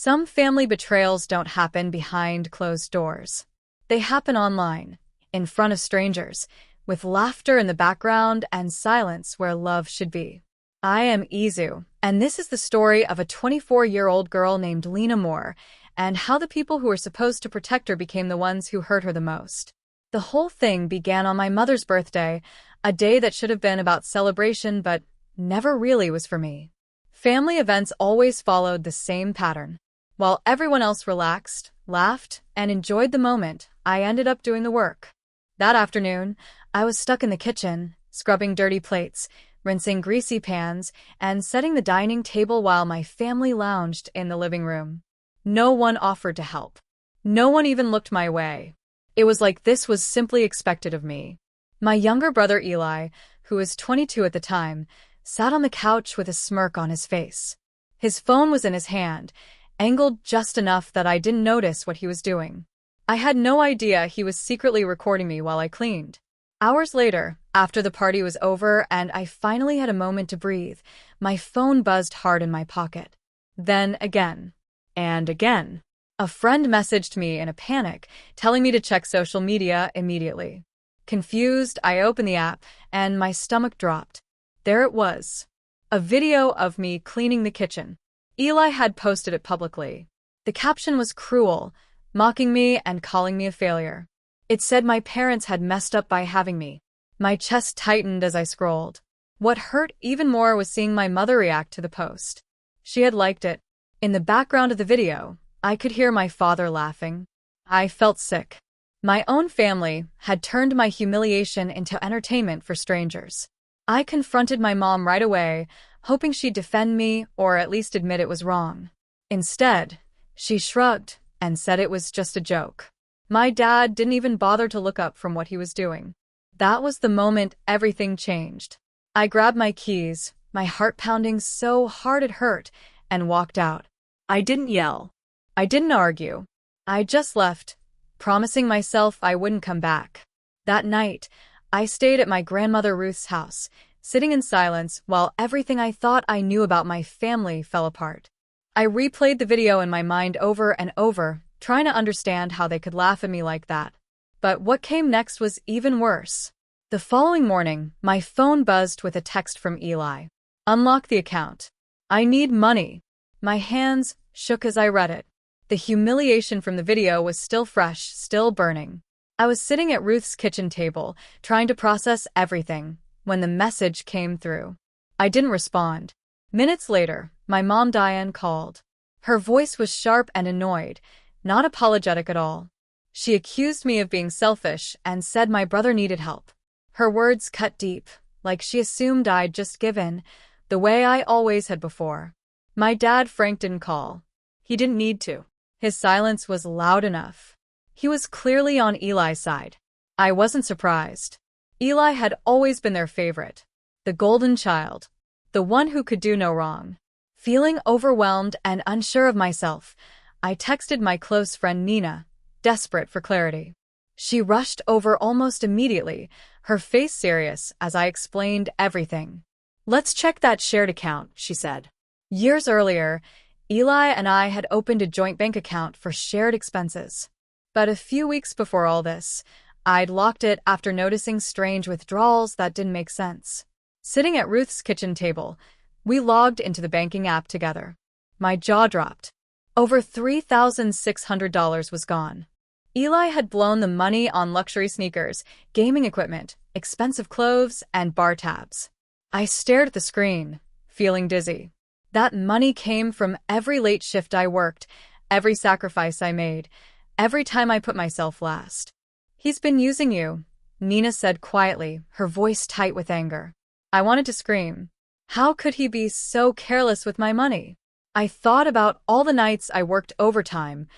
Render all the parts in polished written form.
Some family betrayals don't happen behind closed doors. They happen online, in front of strangers, with laughter in the background and silence where love should be. I am Izu, and this is the story of a 24-year-old girl named Lena Moore, and how the people who were supposed to protect her became the ones who hurt her the most. The whole thing began on my mother's birthday, a day that should have been about celebration but never really was for me. Family events always followed the same pattern. While everyone else relaxed, laughed, and enjoyed the moment, I ended up doing the work. That afternoon, I was stuck in the kitchen, scrubbing dirty plates, rinsing greasy pans, and setting the dining table while my family lounged in the living room. No one offered to help. No one even looked my way. It was like this was simply expected of me. My younger brother Eli, who was 22 at the time, sat on the couch with a smirk on his face. His phone was in his hand, angled just enough that I didn't notice what he was doing. I had no idea he was secretly recording me while I cleaned. Hours later, after the party was over and I finally had a moment to breathe, my phone buzzed hard in my pocket. Then again. And again. A friend messaged me in a panic, telling me to check social media immediately. Confused, I opened the app, and my stomach dropped. There it was. A video of me cleaning the kitchen. Eli had posted it publicly. The caption was cruel, mocking me and calling me a failure. It said my parents had messed up by having me. My chest tightened as I scrolled. What hurt even more was seeing my mother react to the post. She had liked it. In the background of the video, I could hear my father laughing. I felt sick. My own family had turned my humiliation into entertainment for strangers. I confronted my mom right away, hoping she'd defend me or at least admit it was wrong. Instead, she shrugged and said it was just a joke. My dad didn't even bother to look up from what he was doing. That was the moment everything changed. I grabbed my keys, my heart pounding so hard it hurt, and walked out. I didn't yell. I didn't argue. I just left, promising myself I wouldn't come back. That night, I stayed at my grandmother Ruth's house, sitting in silence while everything I thought I knew about my family fell apart. I replayed the video in my mind over and over, trying to understand how they could laugh at me like that. But what came next was even worse. The following morning, my phone buzzed with a text from Eli. Unlock the account. I need money. My hands shook as I read it. The humiliation from the video was still fresh, still burning. I was sitting at Ruth's kitchen table, trying to process everything, when the message came through. I didn't respond. Minutes later, my mom Diane called. Her voice was sharp and annoyed, not apologetic at all. She accused me of being selfish and said my brother needed help. Her words cut deep, like she assumed I'd just given, the way I always had before. My dad Frank didn't call. He didn't need to. His silence was loud enough. He was clearly on Eli's side. I wasn't surprised. Eli had always been their favorite. The golden child. The one who could do no wrong. Feeling overwhelmed and unsure of myself, I texted my close friend Nina, desperate for clarity. She rushed over almost immediately, her face serious as I explained everything. Let's check that shared account, she said. Years earlier, Eli and I had opened a joint bank account for shared expenses. But a few weeks before all this, I'd locked it after noticing strange withdrawals that didn't make sense. Sitting at Ruth's kitchen table, we logged into the banking app together. My jaw dropped. Over $3,600 was gone. Eli had blown the money on luxury sneakers, gaming equipment, expensive clothes, and bar tabs. I stared at the screen, feeling dizzy. That money came from every late shift I worked, every sacrifice I made, every time I put myself last. He's been using you, Nina said quietly, her voice tight with anger. I wanted to scream. How could he be so careless with my money? I thought about all the nights I worked overtime,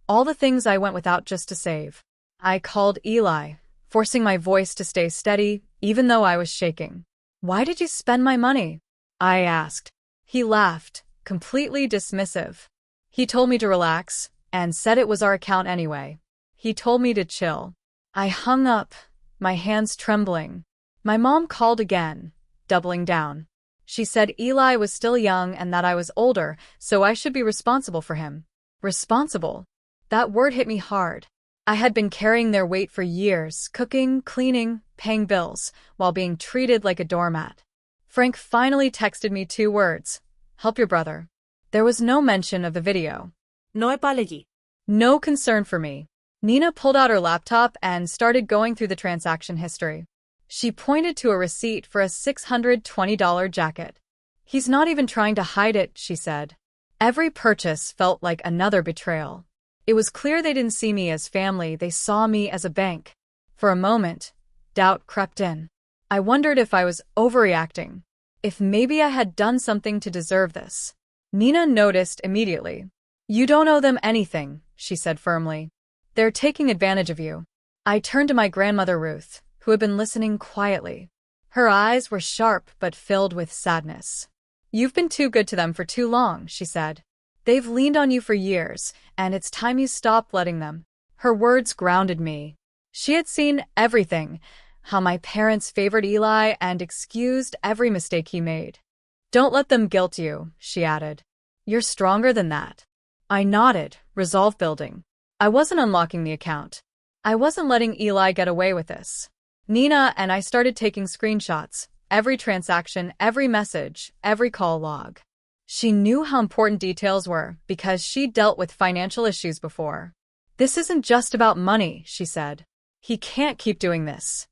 all the things I went without just to save. I called Eli, forcing my voice to stay steady, even though I was shaking. Why did you spend my money? I asked. He laughed, completely dismissive. He told me to relax, and said it was our account anyway. He told me to chill. I hung up, my hands trembling. My mom called again, doubling down. She said Eli was still young and that I was older, so I should be responsible for him. Responsible. That word hit me hard. I had been carrying their weight for years, cooking, cleaning, paying bills, while being treated like a doormat. Frank finally texted me 2 words. Help your brother. There was no mention of the video. No apology. No concern for me. Nina pulled out her laptop and started going through the transaction history. She pointed to a receipt for a $620 jacket. He's not even trying to hide it, she said. Every purchase felt like another betrayal. It was clear they didn't see me as family, they saw me as a bank. For a moment, doubt crept in. I wondered if I was overreacting, if maybe I had done something to deserve this. Nina noticed immediately. You don't owe them anything, she said firmly. They're taking advantage of you. I turned to my grandmother Ruth, who had been listening quietly. Her eyes were sharp but filled with sadness. You've been too good to them for too long, she said. They've leaned on you for years, and it's time you stopped letting them. Her words grounded me. She had seen everything, how my parents favored Eli and excused every mistake he made. Don't let them guilt you, she added. You're stronger than that. I nodded, resolve building. I wasn't unlocking the account. I wasn't letting Eli get away with this. Nina and I started taking screenshots, every transaction, every message, every call log. She knew how important details were because she dealt with financial issues before. This isn't just about money, she said. He can't keep doing this.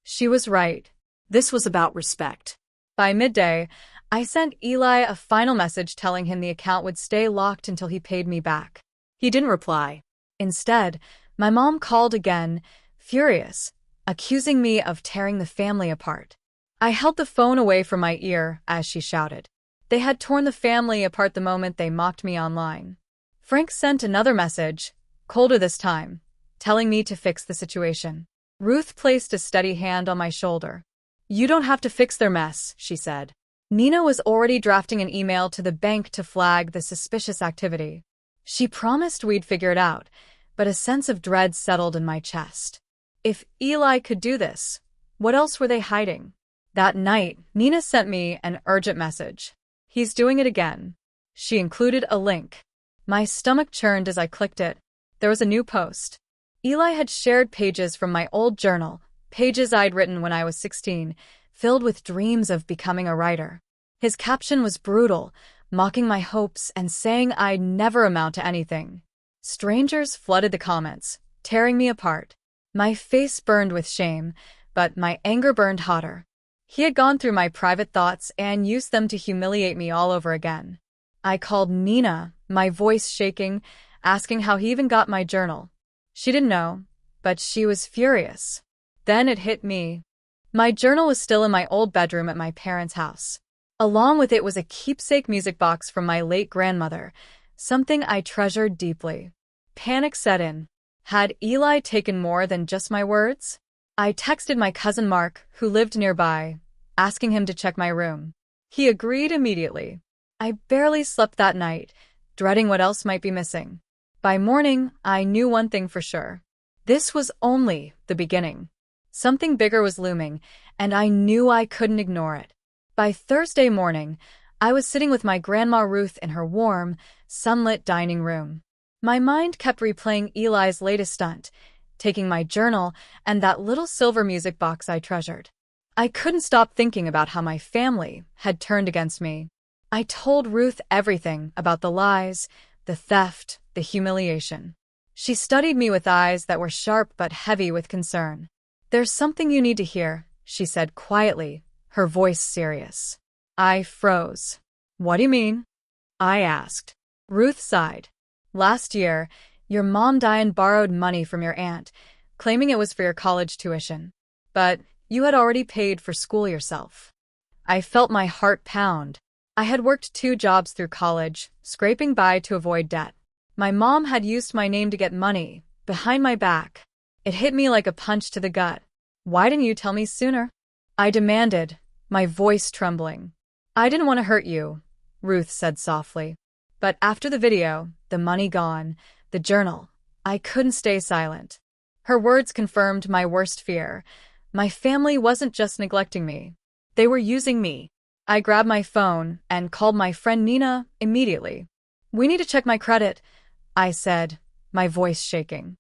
She was right. This was about respect. By midday, I sent Eli a final message telling him the account would stay locked until he paid me back. He didn't reply. Instead, my mom called again, furious, accusing me of tearing the family apart. I held the phone away from my ear as she shouted. They had torn the family apart the moment they mocked me online. Frank sent another message, colder this time, telling me to fix the situation. Ruth placed a steady hand on my shoulder. You don't have to fix their mess, she said. Nina was already drafting an email to the bank to flag the suspicious activity. She promised we'd figure it out, but a sense of dread settled in my chest. If Eli could do this, what else were they hiding? That night, Nina sent me an urgent message. He's doing it again. She included a link. My stomach churned as I clicked it. There was a new post. Eli had shared pages from my old journal, pages I'd written when I was 16, filled with dreams of becoming a writer. His caption was brutal, mocking my hopes and saying I'd never amount to anything. Strangers flooded the comments, tearing me apart. My face burned with shame, but my anger burned hotter. He had gone through my private thoughts and used them to humiliate me all over again. I called Nina, my voice shaking, asking how he even got my journal. She didn't know, but she was furious. Then it hit me. My journal was still in my old bedroom at my parents' house. Along with it was a keepsake music box from my late grandmother, something I treasured deeply. Panic set in. Had Eli taken more than just my words? I texted my cousin Mark, who lived nearby, asking him to check my room. He agreed immediately. I barely slept that night, dreading what else might be missing. By morning, I knew one thing for sure. This was only the beginning. Something bigger was looming, and I knew I couldn't ignore it. By Thursday morning, I was sitting with my grandma Ruth in her warm, sunlit dining room. My mind kept replaying Eli's latest stunt, taking my journal and that little silver music box I treasured. I couldn't stop thinking about how my family had turned against me. I told Ruth everything about the lies, the theft, the humiliation. She studied me with eyes that were sharp but heavy with concern. There's something you need to hear, she said quietly, her voice serious. I froze. What do you mean? I asked. Ruth sighed. Last year, your mom Diane borrowed money from your aunt, claiming it was for your college tuition. But you had already paid for school yourself. I felt my heart pound. I had worked 2 jobs through college, scraping by to avoid debt. My mom had used my name to get money, behind my back. It hit me like a punch to the gut. Why didn't you tell me sooner? I demanded, my voice trembling. I didn't want to hurt you, Ruth said softly. But after the video, the money gone, the journal, I couldn't stay silent. Her words confirmed my worst fear. My family wasn't just neglecting me. They were using me. I grabbed my phone and called my friend Nina immediately. We need to check my credit. I said, my voice shaking.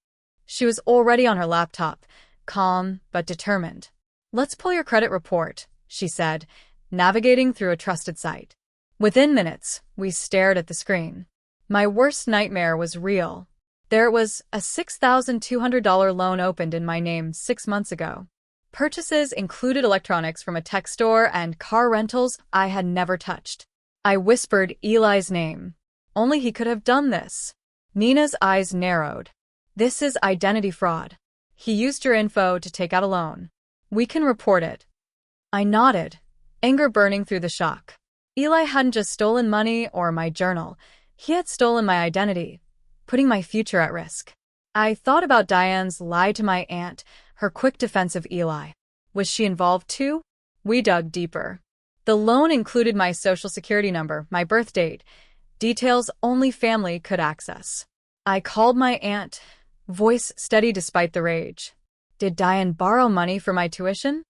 She was already on her laptop, calm but determined. Let's pull your credit report, she said, navigating through a trusted site. Within minutes, we stared at the screen. My worst nightmare was real. There was a $6,200 loan opened in my name 6 months ago. Purchases included electronics from a tech store and car rentals I had never touched. I whispered Eli's name. Only he could have done this. Nina's eyes narrowed. This is identity fraud. He used your info to take out a loan. We can report it. I nodded, anger burning through the shock. Eli hadn't just stolen money or my journal. He had stolen my identity, putting my future at risk. I thought about Diane's lie to my aunt, her quick defense of Eli. Was she involved too? We dug deeper. The loan included my social security number, my birth date, details only family could access. I called my aunt, voice steady despite the rage. Did Diane borrow money for my tuition?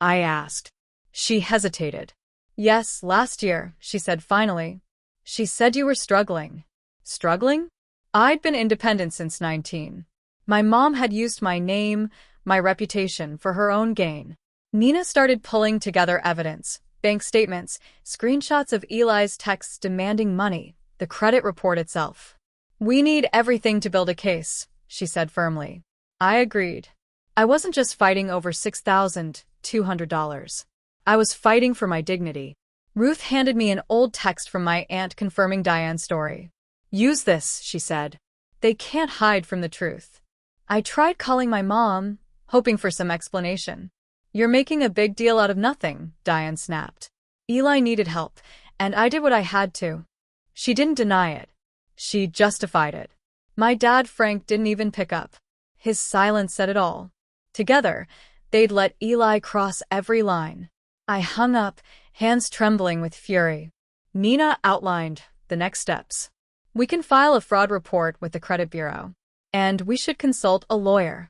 I asked. She hesitated. Yes, last year, she said finally. She said you were struggling. Struggling? I'd been independent since 19. My mom had used my name, my reputation for her own gain. Nina started pulling together evidence, bank statements, screenshots of Eli's texts demanding money, the credit report itself. We need everything to build a case, she said firmly. I agreed. I wasn't just fighting over $6,200. I was fighting for my dignity. Ruth handed me an old text from my aunt confirming Diane's story. Use this, she said. They can't hide from the truth. I tried calling my mom, hoping for some explanation. You're making a big deal out of nothing, Diane snapped. Eli needed help, and I did what I had to. She didn't deny it. She justified it. My dad, Frank, didn't even pick up. His silence said it all. Together, they'd let Eli cross every line. I hung up, hands trembling with fury. Nina outlined the next steps. We can file a fraud report with the credit bureau. And we should consult a lawyer.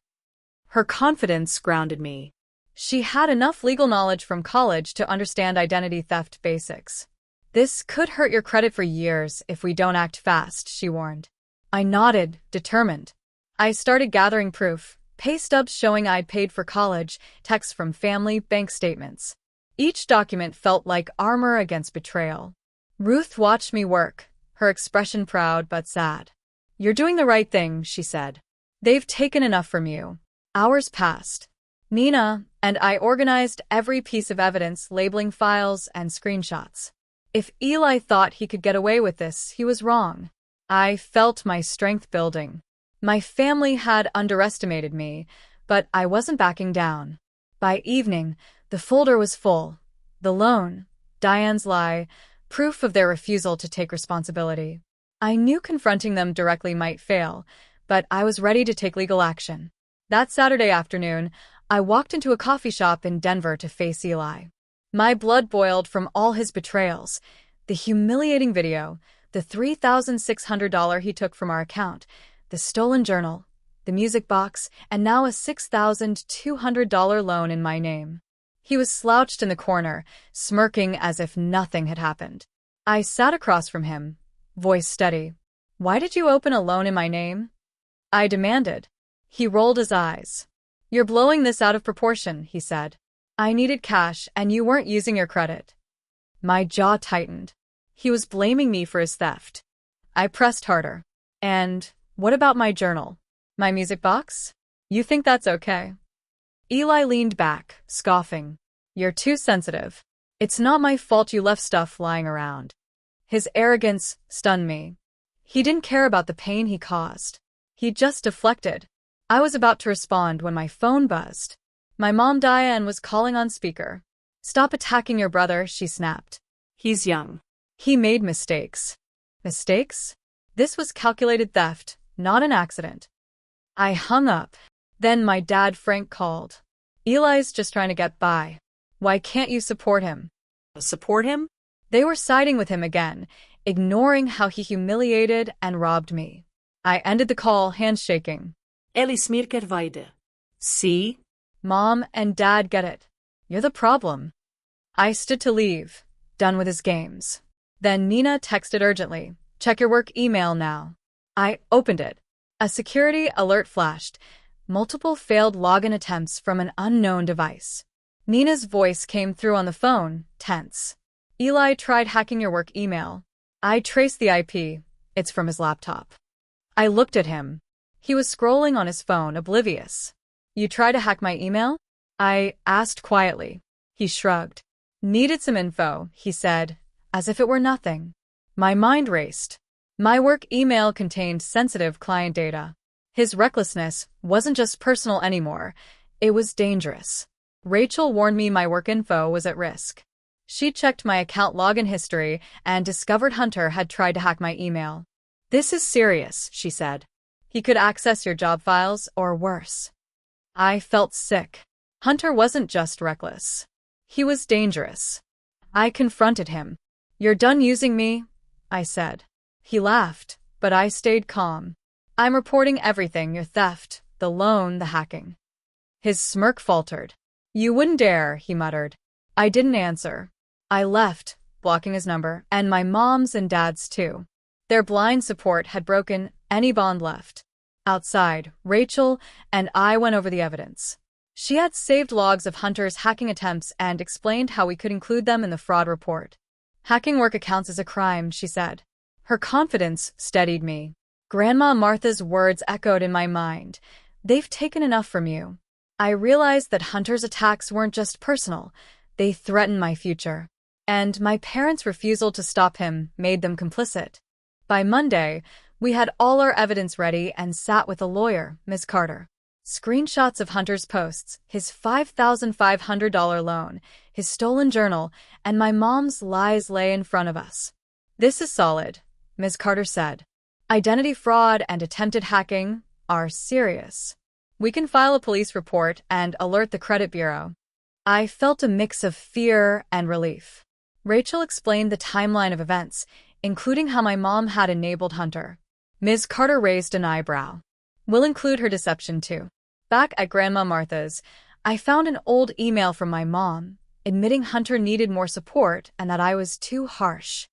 Her confidence grounded me. She had enough legal knowledge from college to understand identity theft basics. This could hurt your credit for years if we don't act fast, she warned. I nodded, determined. I started gathering proof, pay stubs showing I'd paid for college, texts from family, bank statements. Each document felt like armor against betrayal. Ruth watched me work, her expression proud but sad. You're doing the right thing, she said. They've taken enough from you. Hours passed. Nina and I organized every piece of evidence, labeling files and screenshots. If Eli thought he could get away with this, he was wrong. I felt my strength building. My family had underestimated me, but I wasn't backing down. By evening, the folder was full. The loan, Diane's lie, proof of their refusal to take responsibility. I knew confronting them directly might fail, but I was ready to take legal action. That Saturday afternoon, I walked into a coffee shop in Denver to face Eli. My blood boiled from all his betrayals, the humiliating video, the $3,600 he took from our account, the stolen journal, the music box, and now a $6,200 loan in my name. He was slouched in the corner, smirking as if nothing had happened. I sat across from him, voice steady. Why did you open a loan in my name? I demanded. He rolled his eyes. You're blowing this out of proportion, he said. I needed cash and you weren't using your credit. My jaw tightened. He was blaming me for his theft. I pressed harder. And what about my journal? My music box? You think that's okay? Eli leaned back, scoffing. You're too sensitive. It's not my fault you left stuff lying around. His arrogance stunned me. He didn't care about the pain he caused. He just deflected. I was about to respond when my phone buzzed. My mom Diane was calling on speaker. Stop attacking your brother, she snapped. He's young. He made mistakes. Mistakes? This was calculated theft, not an accident. I hung up. Then my dad Frank called. Eli's just trying to get by. Why can't you support him? Support him? They were siding with him again, ignoring how he humiliated and robbed me. I ended the call, hands shaking. Eli smirker weide. See? Mom and Dad get it. You're the problem. I stood to leave, done with his games. Then Nina texted urgently. Check your work email now. I opened it. A security alert flashed. Multiple failed login attempts from an unknown device. Nina's voice came through on the phone, tense. Eli tried hacking your work email. I traced the IP. It's from his laptop. I looked at him. He was scrolling on his phone, oblivious. You tried to hack my email? I asked quietly. He shrugged. Needed some info, he said, as if it were nothing. My mind raced. My work email contained sensitive client data. His recklessness wasn't just personal anymore. It was dangerous. Rachel warned me my work info was at risk. She checked my account login history and discovered Hunter had tried to hack my email. This is serious, she said. He could access your job files, or worse. I felt sick. Hunter wasn't just reckless. He was dangerous. I confronted him. You're done using me, I said. He laughed, but I stayed calm. I'm reporting everything, your theft, the loan, the hacking. His smirk faltered. You wouldn't dare, he muttered. I didn't answer. I left, blocking his number, and my mom's and dad's too. Their blind support had broken any bond left. Outside, Rachel and I went over the evidence. She had saved logs of Hunter's hacking attempts and explained how we could include them in the fraud report. Hacking work accounts is a crime, she said. Her confidence steadied me. Grandma Martha's words echoed in my mind. They've taken enough from you. I realized that Hunter's attacks weren't just personal. They threatened my future. And my parents' refusal to stop him made them complicit. By Monday, we had all our evidence ready and sat with a lawyer, Ms. Carter. Screenshots of Hunter's posts, his $5,500 loan, his stolen journal, and my mom's lies lay in front of us. This is solid, Ms. Carter said. Identity fraud and attempted hacking are serious. We can file a police report and alert the credit bureau. I felt a mix of fear and relief. Rachel explained the timeline of events, including how my mom had enabled Hunter. Ms. Carter raised an eyebrow. We'll include her deception too. Back at Grandma Martha's, I found an old email from my mom, admitting Hunter needed more support and that I was too harsh.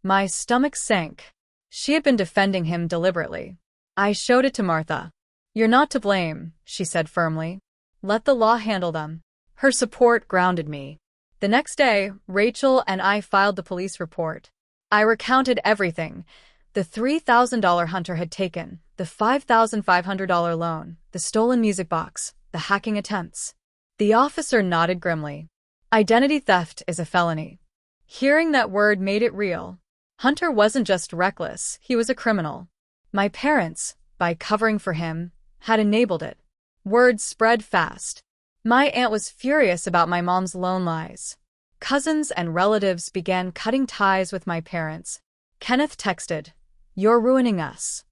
My stomach sank. She had been defending him deliberately. I showed it to Martha. You're not to blame, she said firmly. Let the law handle them. Her support grounded me. The next day, Rachel and I filed the police report. I recounted everything. The $3,000 Hunter had taken, the $5,500 loan, the stolen music box, the hacking attempts. The officer nodded grimly. Identity theft is a felony. Hearing that word made it real. Hunter wasn't just reckless, he was a criminal. My parents, by covering for him, had enabled it. Word spread fast. My aunt was furious about my mom's loan lies. Cousins and relatives began cutting ties with my parents. Kenneth texted, "You're ruining us."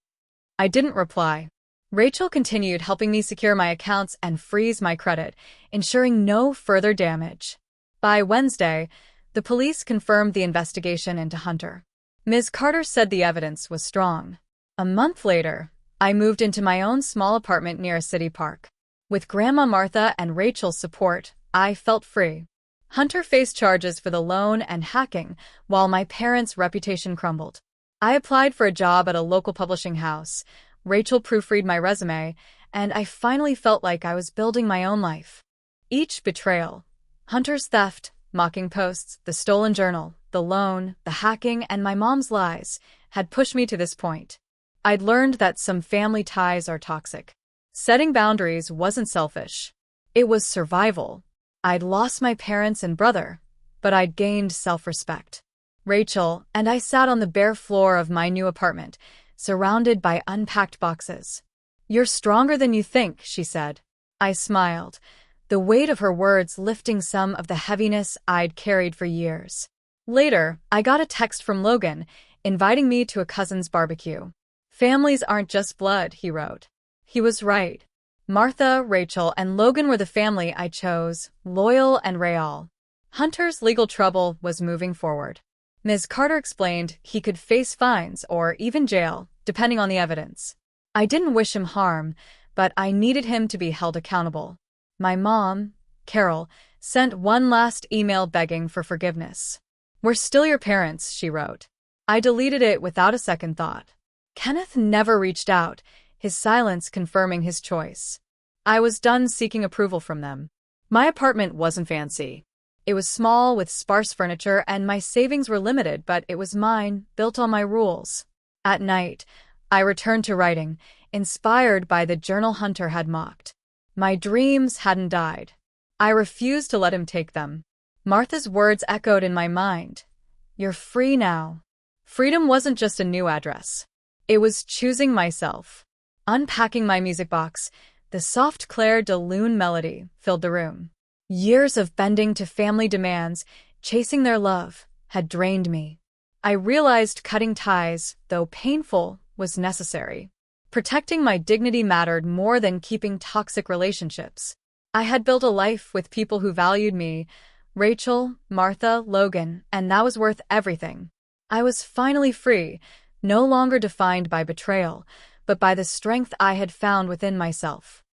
I didn't reply. Rachel continued helping me secure my accounts and freeze my credit, ensuring no further damage. By Wednesday, the police confirmed the investigation into Hunter. Ms. Carter said the evidence was strong. A month later, I moved into my own small apartment near a city park. With Grandma Martha and Rachel's support, I felt free. Hunter faced charges for the loan and hacking, while my parents' reputation crumbled. I applied for a job at a local publishing house. Rachel proofread my resume, and I finally felt like I was building my own life. Each betrayal, Hunter's theft, mocking posts, the stolen journal, the loan, the hacking, and my mom's lies, had pushed me to this point. I'd learned that some family ties are toxic. Setting boundaries wasn't selfish. It was survival. I'd lost my parents and brother, but I'd gained self-respect. Rachel and I sat on the bare floor of my new apartment, surrounded by unpacked boxes. "You're stronger than you think," she said. I smiled, the weight of her words lifting some of the heaviness I'd carried for years. Later, I got a text from Logan, inviting me to a cousin's barbecue. "Families aren't just blood," he wrote. He was right. Martha, Rachel, and Logan were the family I chose, loyal and real. Hunter's legal trouble was moving forward. Ms. Carter explained he could face fines or even jail, depending on the evidence. I didn't wish him harm, but I needed him to be held accountable. My mom, Carol, sent one last email begging for forgiveness. "We're still your parents," she wrote. I deleted it without a second thought. Kenneth never reached out, his silence confirming his choice. I was done seeking approval from them. My apartment wasn't fancy. It was small with sparse furniture and my savings were limited, but it was mine, built on my rules. At night, I returned to writing, inspired by the journal Hunter had mocked. My dreams hadn't died. I refused to let him take them. Martha's words echoed in my mind. You're free now. Freedom wasn't just a new address. It was choosing myself. Unpacking my music box, the soft Claire de Lune melody filled the room. Years of bending to family demands, chasing their love, had drained me. I realized cutting ties, though painful, was necessary. Protecting my dignity mattered more than keeping toxic relationships. I had built a life with people who valued me, Rachel, Martha, Logan, and that was worth everything. I was finally free, no longer defined by betrayal, but by the strength I had found within myself.